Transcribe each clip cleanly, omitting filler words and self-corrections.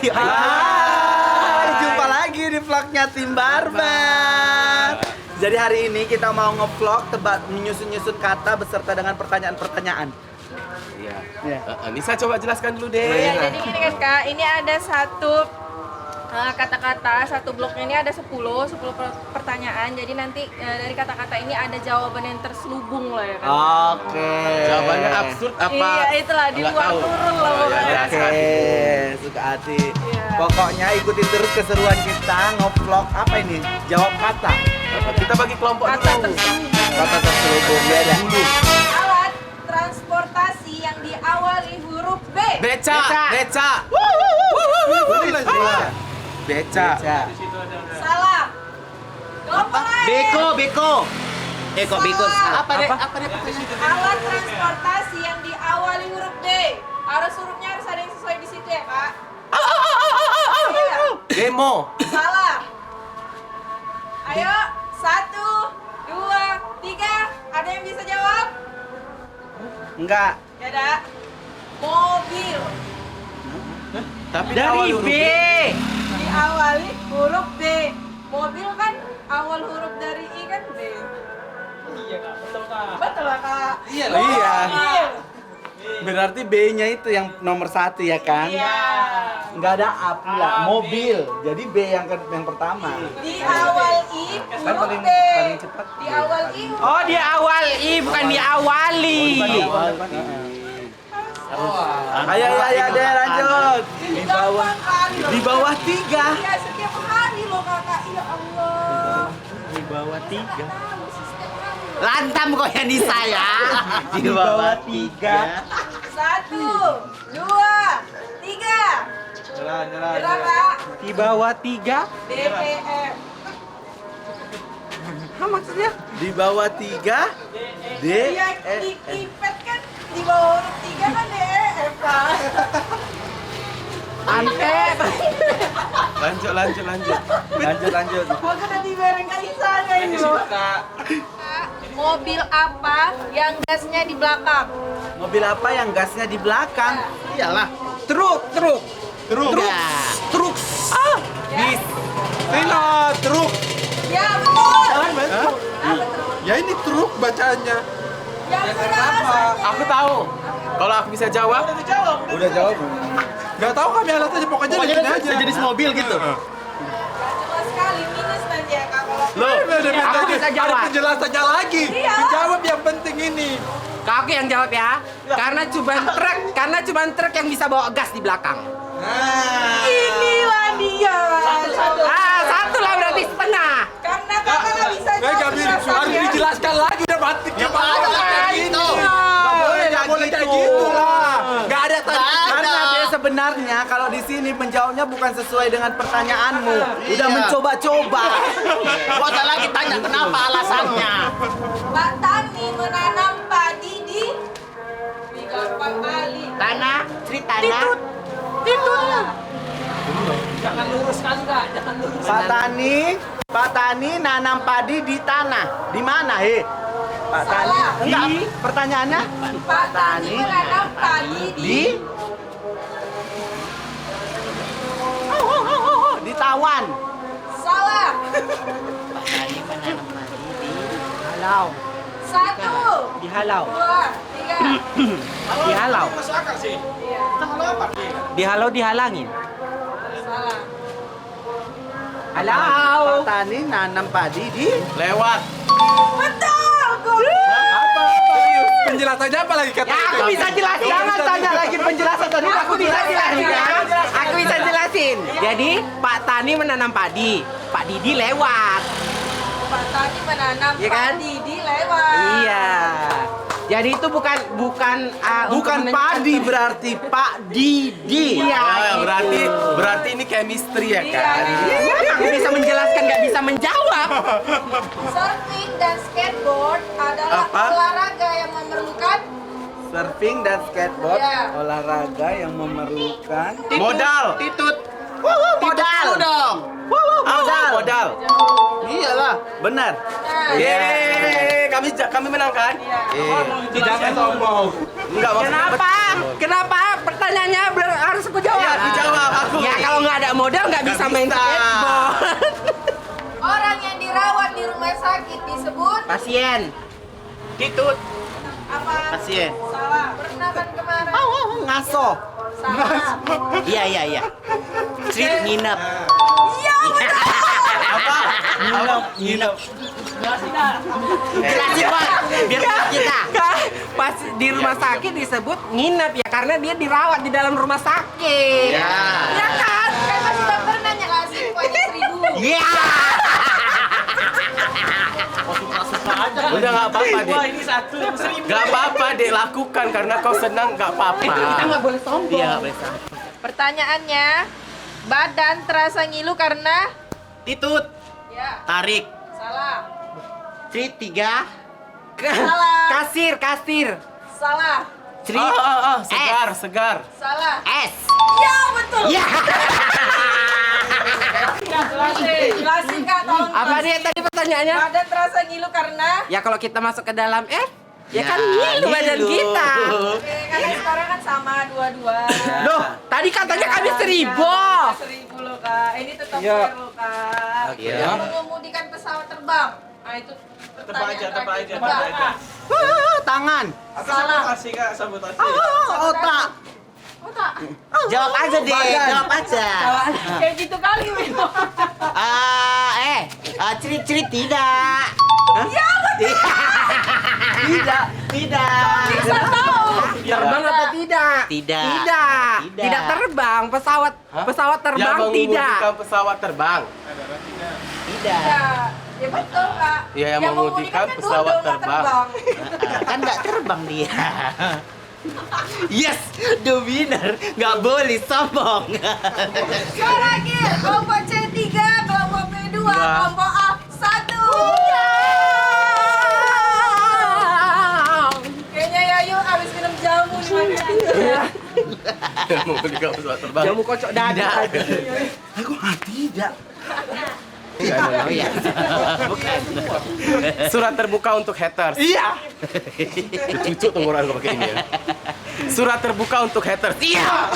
Hai, jumpa lagi di vlognya Tim Barbar. Jadi hari ini kita mau ngevlog menyusun kata beserta dengan pertanyaan-pertanyaan. Iya. Iya. Nisa coba jelaskan dulu deh. Iya, jadi gini kan Kak, ini ada satu kata-kata, satu bloknya ini ada 10 pertanyaan. Jadi nanti dari kata-kata ini ada jawaban yang terselubung lah ya kan. Oke. Jawabannya absurd apa? Iya, itulah di Nggak luar tahu. turun lah pokoknya. Oke, suka hati. Iya. Pokoknya ikuti terus keseruan kita ngevlog apa ini? Jawab kata. Kita bagi kelompok Kata dulu. terselubung. Kata terselubung ya ada. Alat transportasi yang diawali huruf B. Beca. Beca. Salah. Kelompok lain. Beko. Beko. Apa deh? Alat transportasi yang diawali huruf D. Hurufnya harus ada yang sesuai di situ ya, Kak. Iya. Demo. Salah. Ayo, 1, 2, 3. Ada yang bisa jawab? Enggak. Gak ada. Mobil. Tapi Dari B. Diawali huruf B. Mobil kan awal huruf dari I kan B. Iya, Kak. Betul lah, Kak. Iya. Mobil. Berarti B-nya itu yang nomor 1 ya kan? Iya. Enggak ada A pula, mobil. Jadi B yang pertama. Di awal I Kan huruf paling B. cepat. Di awal I huruf Oh, di awal I bukan diawali. Ayo deh lanjut. Di bawah kali loh. Di bawah 3. Iya, setiap hari loh Kakak. Ya Allah. Di bawah 3. Tahu sistem kami loh. Lantam kok yang di saya. Di bawah 3. 1, 2, 3. Jalan. Gerak Kak. Di bawah 3. D, E, F. Apa maksudnya? Di bawah 3. D. Iya, di kipet kan di bawah huruf 3 kan D, E, F Kak. Antek. Lanjut. Gua kena dibereng Kak Isanya ini loh. Mobil apa yang gasnya di belakang? Mobil apa yang gasnya di belakang? Iyalah. Truk. Ah, Ya, Rino, truk. ya betul. Hah? Apa betul? Ya ini truk bacaannya. Yang sudah alasannya. Aku tahu. Kalau aku bisa jawab, Udah jawab. Gak tahu kami alatnya, pokoknya gini aja. sejenis mobil gitu. Jelas sekali minus nanti ya Kak kalau Loh, aku bisa jawab. Ada penjelasannya lagi. Iya. Dijawab yang penting ini. Kau yang jawab ya. Karena cuma truk yang bisa bawa gas di belakang. inilah dia. Satu. Satu lah berarti setengah. Karena Kakak nggak bisa Gak jawab harus alasannya. dijelaskan lagi udah mati. kayak gitu. Gak boleh kayak gitu lah. Gak ada tadi. Karena dia sebenarnya kalau di sini menjawabnya bukan sesuai dengan pertanyaanmu. Udah mencoba-coba. Gua usah lagi tanya kenapa alasannya. Pak Tani menanam padi di gampang kali. Tanah, ceritanya. Pak Tani nanam padi di tanah. Di mana, Pak Tani? Salah. Enggak, pertanyaannya Pak Tani menanam padi di di Tawan. salah. Halau. 1, Dihalau. 2, 3. Dihalau. Iya, Dihalau dihalangin. salah. Halau. Pak Tani nanam padi di lewat. Betul, Guru. apa? Penjelasannya apa lagi kata? Ya aku bisa jelasin. Jangan tanya lagi penjelasan tadi. Aku bisa jelasin ya. Aku bisa jelasin. Jadi Pak Tani menanam padi. Pak Didi lewat. Pak Tani menanam Iya kan? padi di lewat. Iya. Jadi itu bukan Bukan padi berarti Pak Didi. Iya. Berarti ini chemistry ya Iya. kan? Aku bisa menjelaskan nggak bisa menjawab. Surfing dan skateboard adalah Apa? olahraga yang memerlukan Surfing dan skateboard Iya. olahraga yang memerlukan Modal. Titut. modal. dong. Modal. Iyalah, benar. Nah, Yeay, kami menang kan? Jangan sombong. Enggak maksudnya Kenapa? Kenapa pertanyaannya harus aku jawab? Iya, dijawab aku. Ya kalau main skateboard. Orang yang dirawat di rumah sakit disebut Pasien. Ditut. apa? Pasien. Salah. Pernah kan kemarin? Ngaso. Salah. Iya. Street nginep. Nginep. Jelasin Pak, biar tahu kita. Pas di rumah sakit disebut nginep ya karena dia dirawat di dalam rumah sakit. Ya kan? Kan pasti dokter nanya kasih poinnya 1000. Iya. Udah nggak apa-apa dek. Nggak apa-apa dek, lakukan karena kau senang nggak apa-apa. Kita nggak boleh sombong. Iya, nggak boleh sombong. Pertanyaannya, badan terasa ngilu karena Titut, ya, tarik. salah. Street 3. Salah. Kasir. Salah. Street Segar. Salah. S. Ya, betul. Ya. Jelasin Kak, tolong. Apa dia tadi pertanyaannya? Badan terasa ngilu karena Ya kalau kita masuk ke dalam S, ya kan ngilu badan kita. Oke, karena sekarang kan sama dua-dua. Loh, tadi katanya kami 1000. 1000 loh Kak. Ini tetap fair loh Kak. Iya. Mengemudikan pesawat terbang. Nah itu pertanyaan terakhir. Tebak aja. Tangan. Salah. Kasih Kak sabotase. Otak. Otak. Jawab aja deh, Badan. jawab aja. Kayak gitu kali memang. Cerit tidak. Ya betul. Tidak. Bisa tahu. Terbang atau tidak? Tidak. Tidak terbang, pesawat terbang Yang tidak. mengemudikan pesawat terbang. Tidak. Ya, ya betul Kak. Ya, yang mengemudikan kan pesawat dua-dua terbang. Kan nggak terbang dia. Yes, the winner. Nggak boleh sombong. Sekali lagi, kelompok C3, kelompok B2, kelompok A1. Kayaknya Yayu habis minum jamu nih makanya. Mengemudikan pesawat terbang. Jamu kocok dada. Aku tidak. Oh iya. Surat terbuka untuk haters. Iya. Cucuk tenggorokan kau pakai ini ya. Surat terbuka untuk haters. Iya.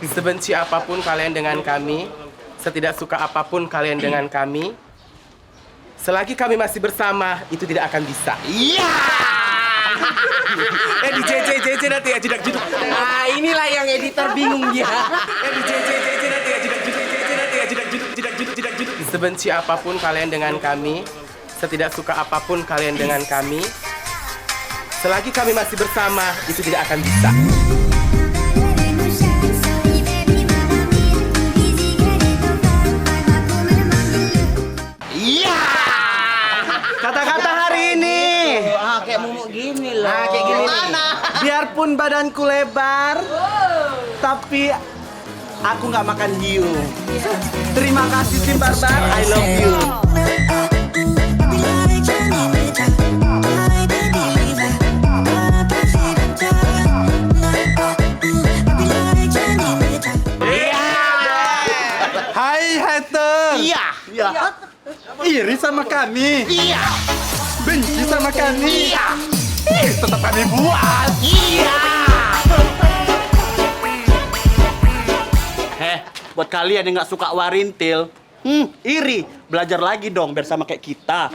Sebenci apapun kalian dengan kami, setidak suka apapun kalian dengan kami, selagi kami masih bersama, itu tidak akan bisa. Iya. Di JJ nanti ya jedak jeduk. Nah, inilah yang editor bingung dia. Di JJ nanti ya jedak jeduk. Sebenci apapun kalian dengan kami, setidak suka apapun kalian dengan kami, selagi kami masih bersama, itu tidak akan bisa. Iya. Kata-kata hari ini. Kayak mumuk gini loh. Kayak gini nih. Biarpun badanku lebar, tapi aku nggak makan hiu. Terima kasih tim Barbar, I love you. Hai hater. Iya. Iri sama kami. Iya. Benci sama kami. Iya. Tetap kami buat. Iya. Buat kalian yang nggak suka warintil, iri, belajar lagi dong biar sama kayak kita.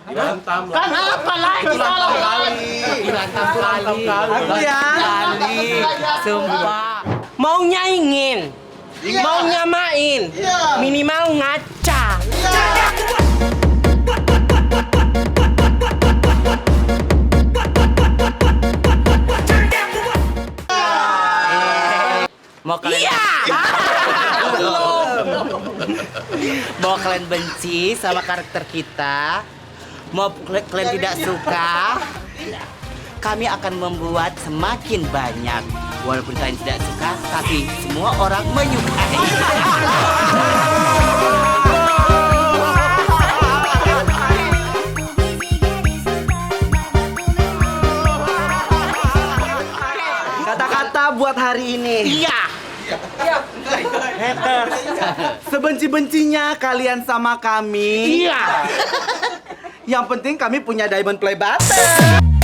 Dihantam lah. Kan apa lagi salah kali? Dihantam kali. Aku ya. Kali. Sumpah. Mau nyaingin. Mau nyamain. Minimal ngaca. Mau kalian mau kalian benci sama karakter kita, mau kalian tidak suka, kami akan membuat semakin banyak. Walaupun kalian tidak suka, tapi semua orang menyukai. Kata-kata buat hari ini. Iya. Haters. Sebenci-bencinya kalian sama kami. Iya. Yang penting kami punya diamond play button.